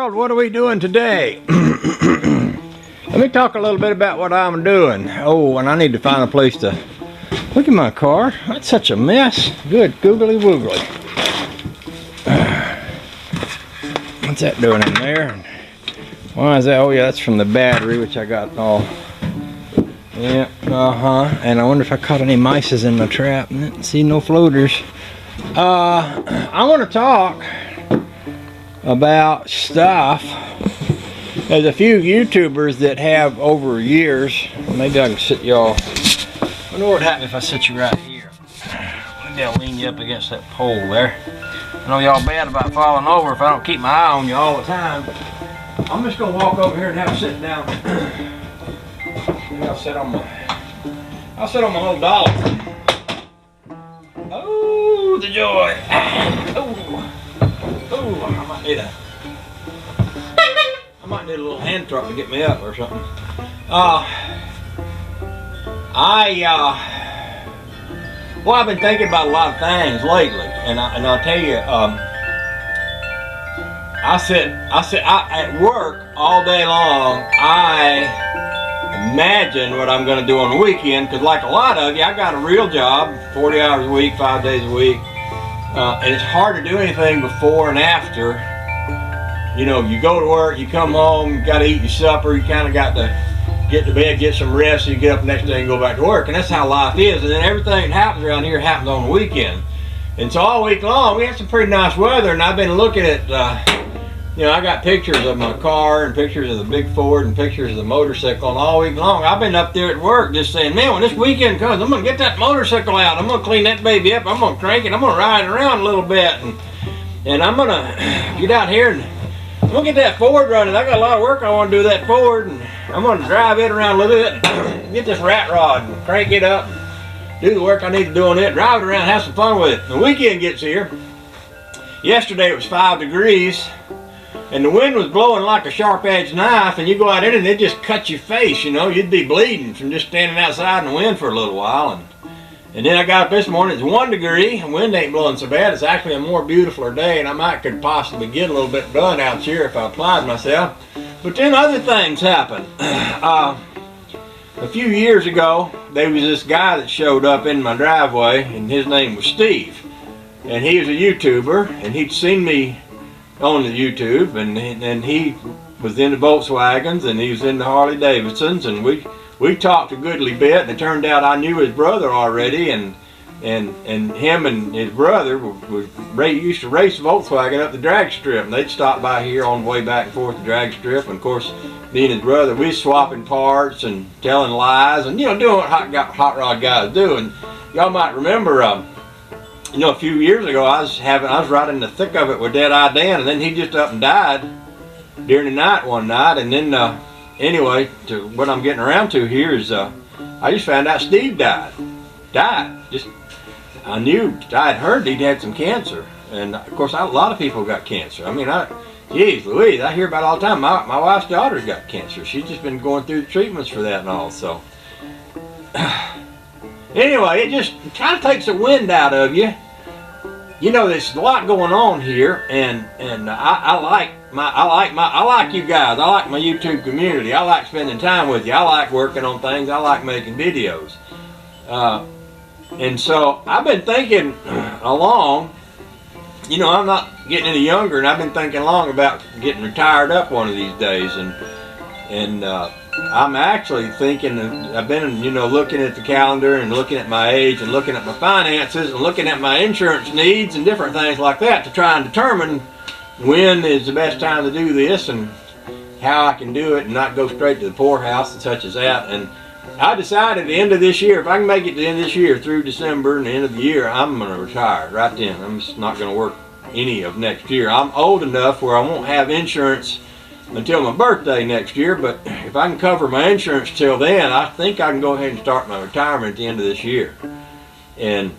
world, what are we doing today? Let me talk a little bit about what I'm doing. Oh, and I need to find a place to... Look at my car. That's such a mess. Good googly woogly. What's that doing in there? Why is that? Oh yeah, that's from the battery, which I got all... Yeah, and I wonder if I caught any mices in my trap. See, no floaters. I want to talk about stuff. There's a few YouTubers that have over years. Maybe I can sit y'all. I wonder what happened if I sit you right here. Maybe I'll lean you up against that pole there. I know y'all bad about falling over if I don't keep my eye on you all the time. I'm just gonna walk over here and have a sit down. Maybe I'll sit on my little dolly. Oh, the joy. Oh, I might need a little hand truck to get me up or something. Well, I've been thinking about a lot of things lately, and I'll tell you, I at work all day long. I imagine what I'm going to do on the weekend, because like a lot of you, I got a real job, 40 hours a week, 5 days a week, and it's hard to do anything before and after. You know, you go to work, you come home, you got to eat your supper, you kind of got to get to bed, get some rest, so you get up the next day and go back to work, and that's how life is. And then everything that happens around here happens on the weekend. And so all week long, we had some pretty nice weather, and I've been looking at, you know, I got pictures of my car and pictures of the big Ford and pictures of the motorcycle, and all week long I've been up there at work just saying, man, when this weekend comes, I'm going to get that motorcycle out, I'm going to clean that baby up, I'm going to crank it, I'm going to ride it around a little bit, and I'm going to get out here and I'm going to get that Ford running. I got a lot of work I want to do with that Ford, and I'm going to drive it around a little bit, get this rat rod and crank it up, do the work I need to do on it, drive it around, have some fun with it. The weekend gets here. Yesterday it was 5 degrees. And the wind was blowing like a sharp-edged knife, and you go out in it and it just cut your face, you know. You'd be bleeding from just standing outside in the wind for a little while. And then I got up this morning, it's 1 degree, and wind ain't blowing so bad. It's actually a more beautifuler day, and I could possibly get a little bit done out here if I applied myself. But then other things happened. A few years ago, there was this guy that showed up in my driveway, and his name was Steve. And he was a YouTuber, and he'd seen me on the YouTube, and he was in the Volkswagens, and he was in the Harley Davidsons, and we talked a goodly bit, and it turned out I knew his brother already, and him and his brother used to race Volkswagen up the drag strip, and they'd stop by here on the way back and forth the drag strip, and of course me and his brother, we was swapping parts and telling lies, and you know, doing what hot rod guys do. And y'all might remember, you know, a few years ago, I was right in the thick of it with Dead-Eye Dan, and then he just up and died during the night one night. And then, anyway, to what I'm getting around to here is, I just found out Steve died. I knew, I'd heard he'd had some cancer, and of course, a lot of people got cancer. I mean, geez Louise, I hear about it all the time. My wife's daughter's got cancer. She's just been going through the treatments for that and all, so. Anyway, it just kind of takes the wind out of you. You know, there's a lot going on here, and I like you guys. I like my YouTube community. I like spending time with you. I like working on things. I like making videos. And so I've been thinking along. You know, I'm not getting any younger, and I've been thinking long about getting retired up one of these days, and I'm actually thinking, I've been, you know, looking at the calendar and looking at my age and looking at my finances and looking at my insurance needs and different things like that to try and determine when is the best time to do this and how I can do it and not go straight to the poorhouse and such as that. And I decided at the end of this year, if I can make it to the end of this year through December and the end of the year, I'm going to retire right then. I'm just not going to work any of next year. I'm old enough where I won't have insurance until my birthday next year, but if I can cover my insurance till then, I think I can go ahead and start my retirement at the end of this year. And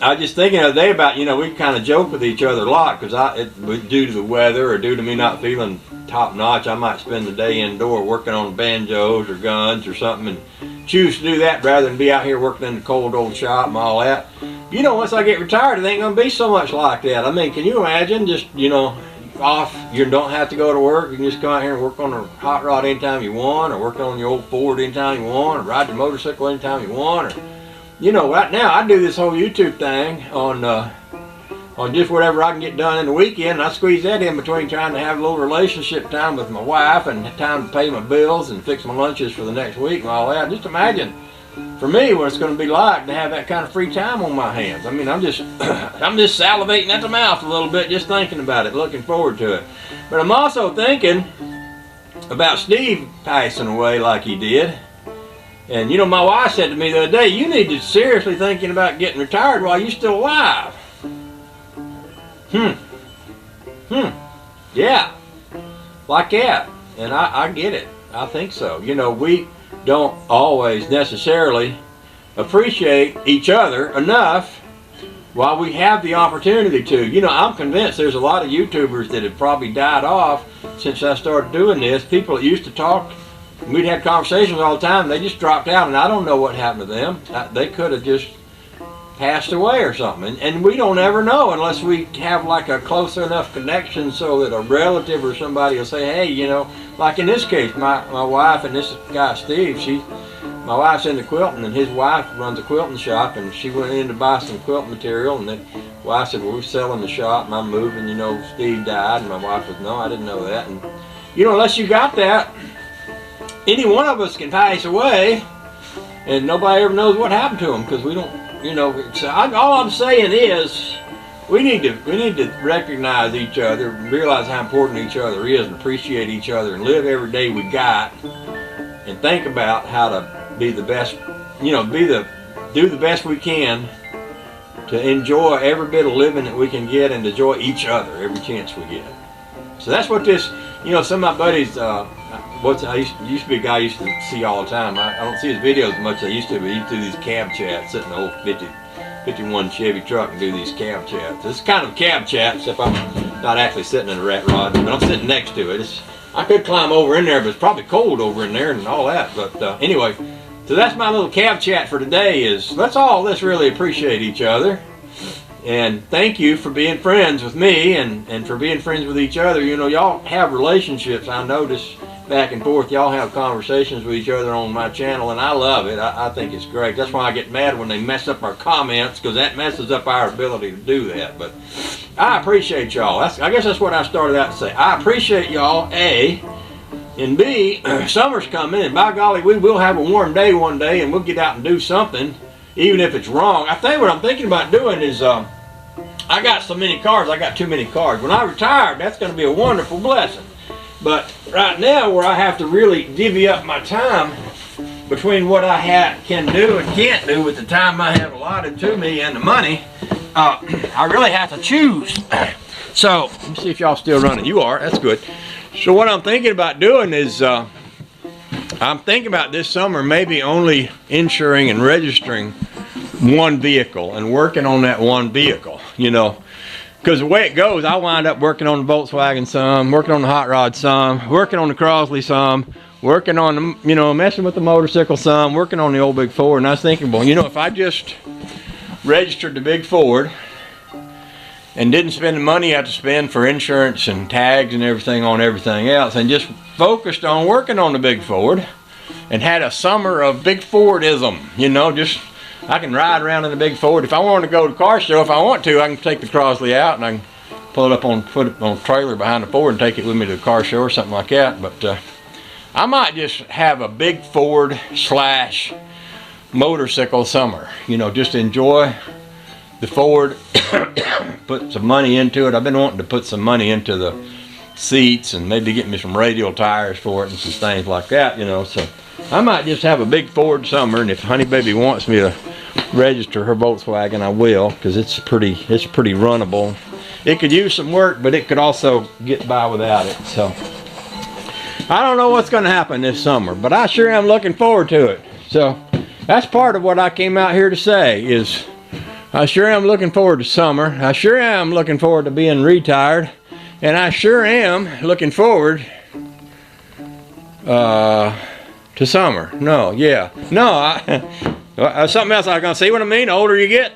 I was just thinking the other day about, you know, we kind of joke with each other a lot, because due to the weather or due to me not feeling top notch, I might spend the day indoor working on banjos or guns or something, and choose to do that rather than be out here working in the cold old shop and all that. You know, once I get retired, it ain't gonna be so much like that. I mean, can you imagine just, you know, off. You don't have to go to work. You can just go out here and work on a hot rod anytime you want, or work on your old Ford anytime you want, or ride your motorcycle anytime you want. Or, you know, right now I do this whole YouTube thing on just whatever I can get done in the weekend. And I squeeze that in between trying to have a little relationship time with my wife and time to pay my bills and fix my lunches for the next week and all that. Just imagine for me what it's going to be like to have that kind of free time on my hands. I mean, I'm just I'm just salivating at the mouth a little bit just thinking about it, looking forward to it. But I'm also thinking about Steve passing away like he did. And you know, my wife said to me the other day, you need to seriously thinking about getting retired while you're still alive. Yeah, like that. And I get it. I think so. You know, we don't always necessarily appreciate each other enough while we have the opportunity to. You know, I'm convinced there's a lot of YouTubers that have probably died off since I started doing this. People that used to talk, we'd have conversations all the time, they just dropped out, and I don't know what happened to them. They could have just passed away or something, and we don't ever know unless we have like a close enough connection so that a relative or somebody will say, hey, you know, like in this case, my wife and this guy Steve, my wife's into quilting, and his wife runs a quilting shop, and she went in to buy some quilt material, and the wife said, well, we're selling the shop and I'm moving, you know, Steve died. And my wife said, no, I didn't know that. And you know, unless you got that, any one of us can pass away and nobody ever knows what happened to him, because we don't. You know, all I'm saying is we need to recognize each other, realize how important each other is, and appreciate each other, and live every day we got, and think about how to be the best. You know, do the best we can to enjoy every bit of living that we can get, and enjoy each other every chance we get. So that's what this. You know, some of my buddies. Used to be a guy I used to see all the time. I don't see his videos as much as I used to, but he used to do these cab chats, sit in the old 51 Chevy truck and do these cab chats. It's kind of a cab chat, except I'm not actually sitting in a rat rod, but I'm sitting next to it. I could climb over in there, but it's probably cold over in there and all that. But anyway, so that's my little cab chat for today. Let's really appreciate each other. And thank you for being friends with me and for being friends with each other. You know, y'all have relationships, I notice, back and forth. Y'all have conversations with each other on my channel, and I love it. I think it's great. That's why I get mad when they mess up our comments, because that messes up our ability to do that. But I appreciate y'all. I guess that's what I started out to say. I appreciate y'all, A. And B, summer's coming, and by golly, we will have a warm day one day, and we'll get out and do something, even if it's wrong. I think what I'm thinking about doing is, I got so many cars, I got too many cars. When I retire, that's going to be a wonderful blessing. But right now, where I have to really divvy up my time between what I can do and can't do with the time I have allotted to me and the money, I really have to choose. So, let me see if y'all still running. You are, that's good. So what I'm thinking about doing is, I'm thinking about this summer maybe only insuring and registering one vehicle and working on that one vehicle, you know. Because the way it goes, I wind up working on the Volkswagen some, working on the hot rod some, working on the Crosley some, working on the, you know, messing with the motorcycle some, working on the old big Ford. And I was thinking, well, you know, if I just registered the big Ford and didn't spend the money I had to spend for insurance and tags and everything on everything else, and just focused on working on the big Ford and had a summer of big Fordism, you know, just I can ride around in the big Ford. If I want to go to the car show, if I want to, I can take the Crosley out and I can put it on a trailer behind the Ford and take it with me to the car show or something like that. But I might just have a big Ford / motorcycle summer. You know, just enjoy the Ford, put some money into it. I've been wanting to put some money into the seats and maybe get me some radial tires for it and some things like that, you know. So I might just have a big Ford summer, and if Honey Baby wants me to register her Volkswagen, I will, because it's pretty runnable. It could use some work, but it could also get by without it. So I don't know what's going to happen this summer, but I sure am looking forward to it. So that's part of what I came out here to say is I sure am looking forward to summer. I sure am looking forward to being retired, and I sure am looking forward to summer. Something else I was going to say. What I mean, the older you get,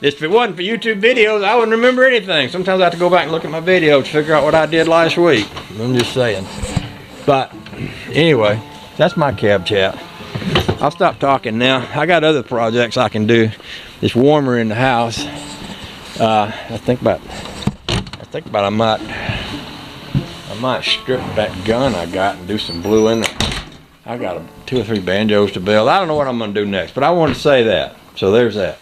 If it wasn't for YouTube videos, I wouldn't remember anything. Sometimes I have to go back and look at my videos to figure out what I did last week. I'm just saying. But anyway, that's my cab chat. I'll stop talking now. I got other projects I can do. It's warmer in the house. I think about I might strip that gun I got and do some blue in it. I got 2 or 3 banjos to build. I don't know what I'm gonna do next, but I wanted to say that. So there's that.